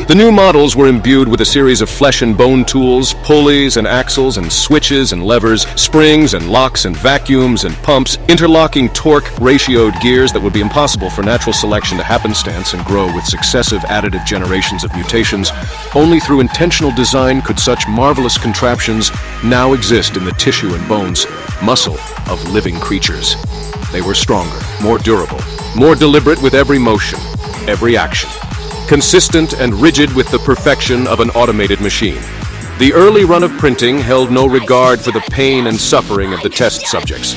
The new models were imbued with a series of flesh and bone tools, pulleys and axles and switches and levers, springs and locks and vacuums and pumps, interlocking torque-ratioed gears that would be impossible for natural selection to happenstance and grow with successive additive generations of mutations. Only through intentional design could such marvelous contraptions now exist in the tissue and bones, muscle of living creatures. They were stronger, more durable, more deliberate with every motion, every action. Consistent and rigid with the perfection of an automated machine. The early run of printing held no regard for the pain and suffering of the test subjects.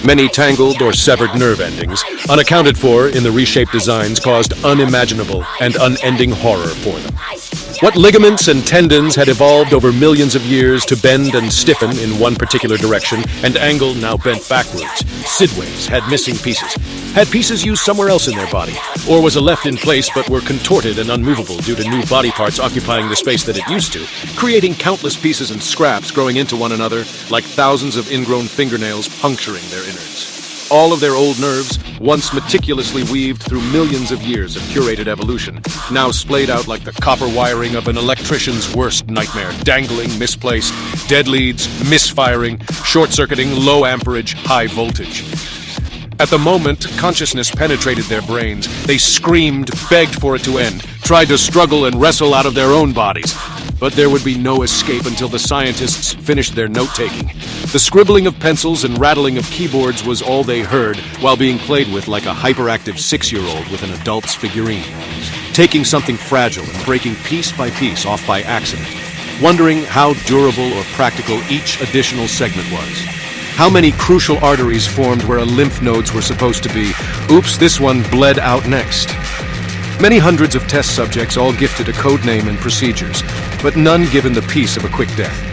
Many tangled or severed nerve endings, unaccounted for in the reshaped designs, caused unimaginable and unending horror for them. What ligaments and tendons had evolved over millions of years to bend and stiffen in one particular direction and angle now bent backwards. Sidways had missing pieces. Had pieces used somewhere else in their body, or was left in place but were contorted and unmovable due to new body parts occupying the space that it used to, creating countless pieces and scraps growing into one another like thousands of ingrown fingernails puncturing their innards. All of their old nerves, once meticulously weaved through millions of years of curated evolution, now splayed out like the copper wiring of an electrician's worst nightmare, dangling, misplaced, dead leads, misfiring, short-circuiting, low amperage, high voltage. At the moment consciousness penetrated their brains, they screamed, begged for it to end, tried to struggle and wrestle out of their own bodies. But there would be no escape until the scientists finished their note-taking. The scribbling of pencils and rattling of keyboards was all they heard while being played with like a hyperactive 6-year-old with an adult's figurine. Taking something fragile and breaking piece by piece off by accident, wondering how durable or practical each additional segment was. How many crucial arteries formed where lymph nodes were supposed to be? Oops, this one bled out next. Many hundreds of test subjects, all gifted a code name and procedures, but none given the peace of a quick death.